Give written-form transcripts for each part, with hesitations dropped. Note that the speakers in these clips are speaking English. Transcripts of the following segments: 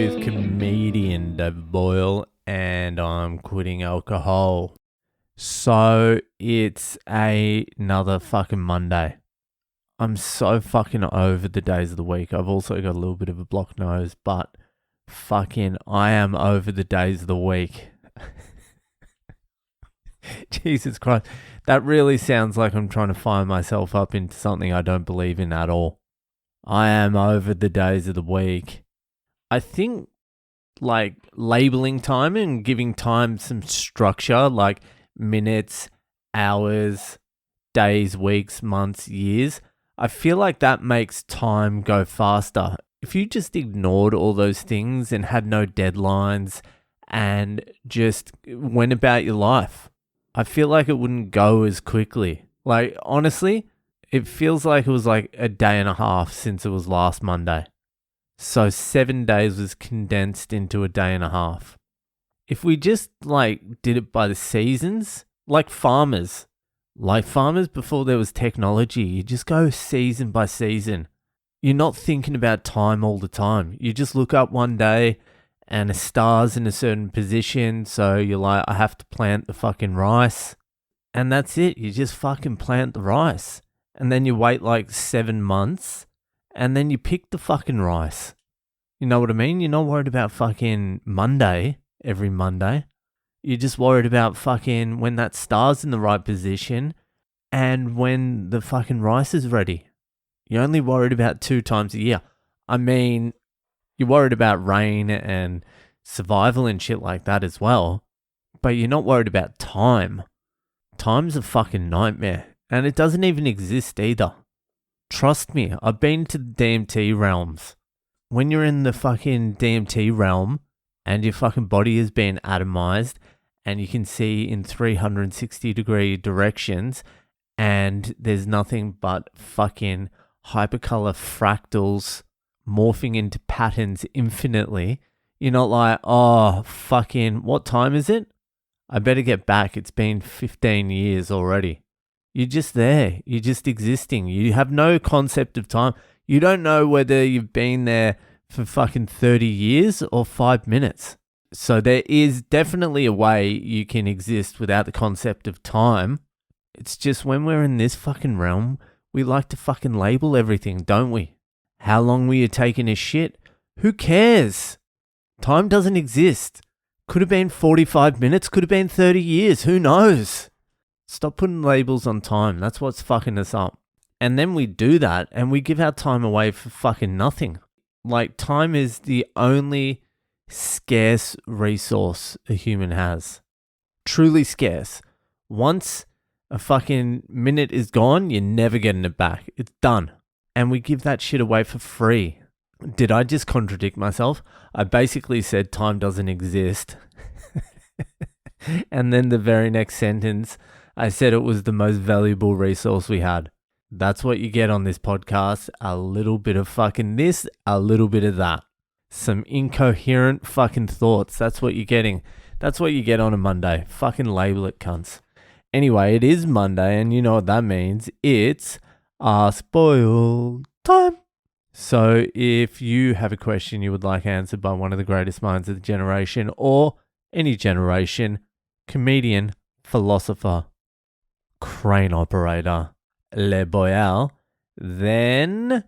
with comedian David Boyle, and I'm quitting alcohol. So it's another fucking Monday. I'm so fucking over the days of the week. I've also got a little bit of a blocked nose, but fucking I am over the days of the week. Jesus Christ. That really sounds like I'm trying to fire myself up into something I don't believe in at all. I am over the days of the week. I think like labeling time and giving time some structure, like minutes, hours, days, weeks, months, years, I feel like that makes time go faster. If you just ignored all those things and had no deadlines and just went about your life, I feel like it wouldn't go as quickly. Like, honestly, it feels like it was like a day and a half since it was last Monday. So 7 days was condensed into a day and a half. If we just like did it by the seasons, like farmers before there was technology, you just go season by season. You're not thinking about time all the time. You just look up one day and a star's in a certain position. So you're like, I have to plant the fucking rice. And that's it. You just fucking plant the rice. And then you wait like 7 months. And then you pick the fucking rice. You know what I mean? You're not worried about fucking Monday, every Monday. You're just worried about fucking when that star's in the right position and when the fucking rice is ready. You're only worried about 2 times a year. I mean, you're worried about rain and survival and shit like that as well. But you're not worried about time. Time's a fucking nightmare. And it doesn't even exist either. Trust me, I've been to the DMT realms. When you're in the fucking DMT realm and your fucking body has been atomized and you can see in 360 degree directions and there's nothing but fucking hypercolor fractals morphing into patterns infinitely, you're not like, oh, fucking, what time is it? I better get back. It's been 15 years already. You're just there. You're just existing. You have no concept of time. You don't know whether you've been there for fucking 30 years or 5 minutes. So there is definitely a way you can exist without the concept of time. It's just when we're in this fucking realm, we like to fucking label everything, don't we? How long were you taking a shit? Who cares? Time doesn't exist. Could have been 45 minutes, could have been 30 years. Who knows? Stop putting labels on time. That's what's fucking us up. And then we do that and we give our time away for fucking nothing. Like, time is the only scarce resource a human has. Truly scarce. Once a fucking minute is gone, you're never getting it back. It's done. And we give that shit away for free. Did I just contradict myself? I basically said time doesn't exist. And then the very next sentence, I said it was the most valuable resource we had. That's what you get on this podcast. A little bit of fucking this, a little bit of that. Some incoherent fucking thoughts. That's what you're getting. That's what you get on a Monday. Fucking label it, cunts. Anyway, it is Monday, and you know what that means. It's Ask Boyle time. So if you have a question you would like answered by one of the greatest minds of the generation, or any generation, comedian, philosopher, crane operator, Le Boyale, then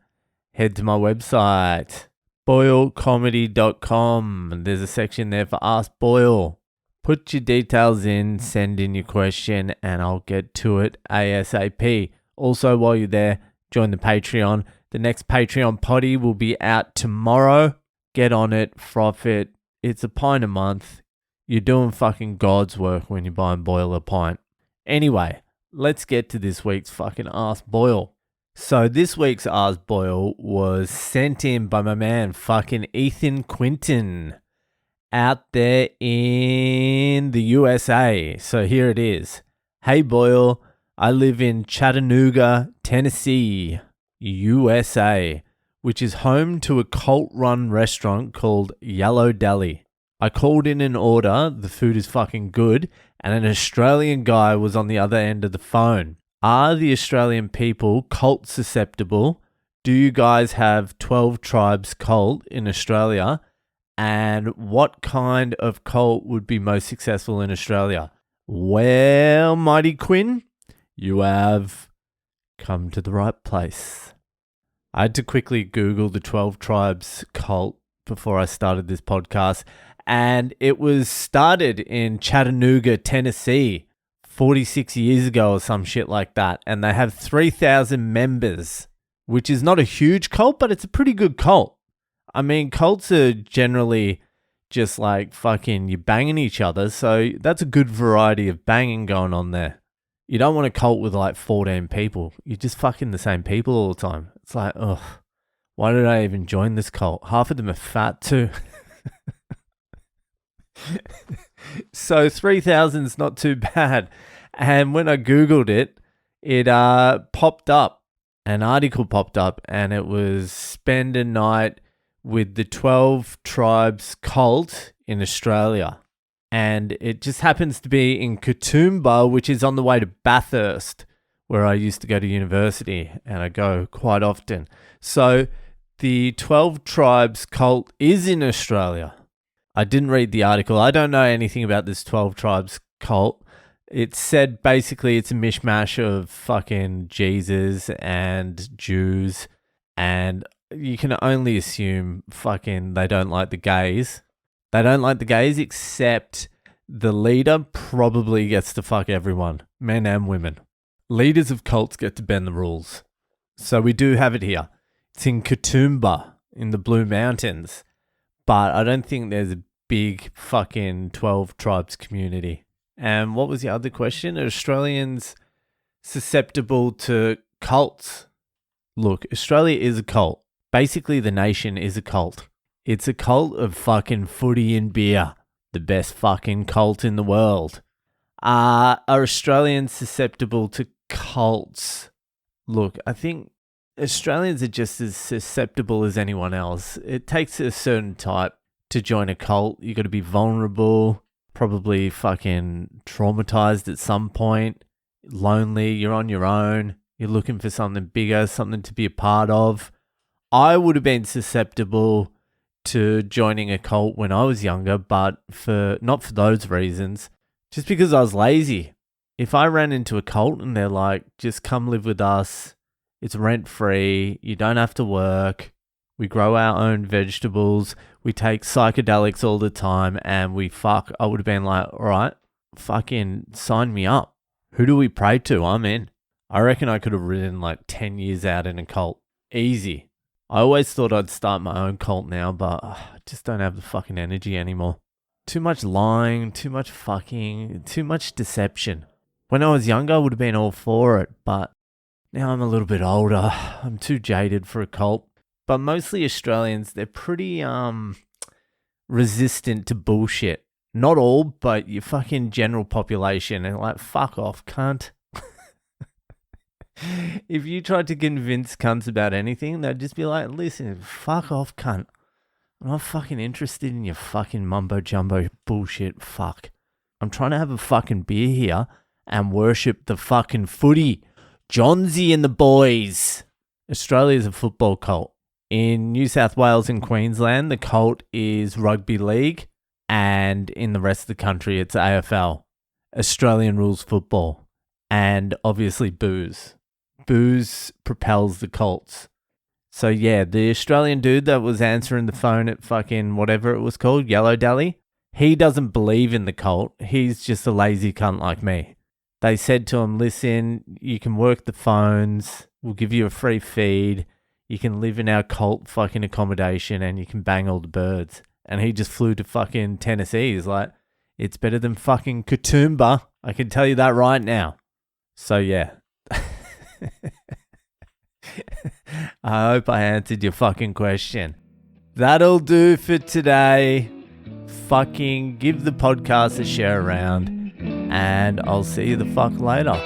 head to my website, boylecomedy.com. There's a section there for Ask Boyle. Put your details in, send in your question, and I'll get to it ASAP. Also, while you're there, join the Patreon. The next Patreon potty will be out tomorrow. Get on it, froth it. It's a pint a month. You're doing fucking God's work when you're buying Boyle a pint. Anyway, let's get to this week's fucking Ask Boyle. So this week's Ask Boyle was sent in by my man fucking Ethan Quinton out there in the USA. So here it is. Hey Boyle, I live in Chattanooga, Tennessee, USA, which is home to a cult-run restaurant called Yellow Deli. I called in an order, the food is fucking good, and an Australian guy was on the other end of the phone. Are the Australian people cult susceptible? Do you guys have 12 Tribes cult in Australia? And what kind of cult would be most successful in Australia? Well, Mighty Quinn, you have come to the right place. I had to quickly Google the 12 Tribes cult before I started this podcast, and it was started in Chattanooga, Tennessee, 46 years ago or some shit like that, and they have 3,000 members, which is not a huge cult, but it's a pretty good cult. I mean, cults are generally just like fucking you banging each other, so that's a good variety of banging going on there. You don't want a cult with like 14 people. You're just fucking the same people all the time. It's like, ugh, why did I even join this cult? Half of them are fat too. So 3,000 is not too bad. And when I Googled it, it popped up. An article popped up, and it was spend a night with the 12 Tribes cult in Australia. And it just happens to be in Katoomba, which is on the way to Bathurst, where I used to go to university, and I go quite often. So the 12 Tribes cult is in Australia. I didn't read the article. I don't know anything about this 12 Tribes cult. It said basically it's a mishmash of fucking Jesus and Jews, and you can only assume fucking they don't like the gays. They don't like the gays, except the leader probably gets to fuck everyone, men and women. Leaders of cults get to bend the rules. So we do have it here. It's in Katoomba, in the Blue Mountains. But I don't think there's a big fucking 12 Tribes community. And what was the other question? Are Australians susceptible to cults? Look, Australia is a cult. Basically, the nation is a cult. It's a cult of fucking footy and beer. The best fucking cult in the world. Are Australians susceptible to cults? Look, I think Australians are just as susceptible as anyone else. It takes a certain type to join a cult. You got to be vulnerable, probably fucking traumatized at some point, lonely, you're on your own, you're looking for something bigger, something to be a part of. I would have been susceptible to joining a cult when I was younger, but not for those reasons, just because I was lazy. If I ran into a cult and they're like, just come live with us, it's rent free, you don't have to work, we grow our own vegetables, we take psychedelics all the time, and we fuck, I would have been like, all right, fucking sign me up. Who do we pray to? I'm in. I reckon I could have ridden like 10 years out in a cult. Easy. I always thought I'd start my own cult now, but I just don't have the fucking energy anymore. Too much lying, too much fucking, too much deception. When I was younger, I would have been all for it, but now I'm a little bit older. I'm too jaded for a cult. But mostly Australians, they're pretty resistant to bullshit. Not all, but your fucking general population. And like, fuck off, cunt. If you tried to convince cunts about anything, they'd just be like, listen, fuck off, cunt. I'm not fucking interested in your fucking mumbo-jumbo bullshit, fuck. I'm trying to have a fucking beer here and worship the fucking footy. Johnsy and the boys. Australia's a football cult. In New South Wales and Queensland, the cult is rugby league. And in the rest of the country, it's AFL. Australian rules football. And obviously booze. Booze propels the cults. So yeah, the Australian dude that was answering the phone at fucking whatever it was called, Yellow Dally, he doesn't believe in the cult. He's just a lazy cunt like me. They said to him, listen, you can work the phones, we'll give you a free feed, you can live in our cult fucking accommodation, and you can bang all the birds. And he just flew to fucking Tennessee. He's like, it's better than fucking Katoomba. I can tell you that right now. So yeah. I hope I answered your fucking question. That'll do for today. Fucking give the podcast a share around, and I'll see you the fuck later.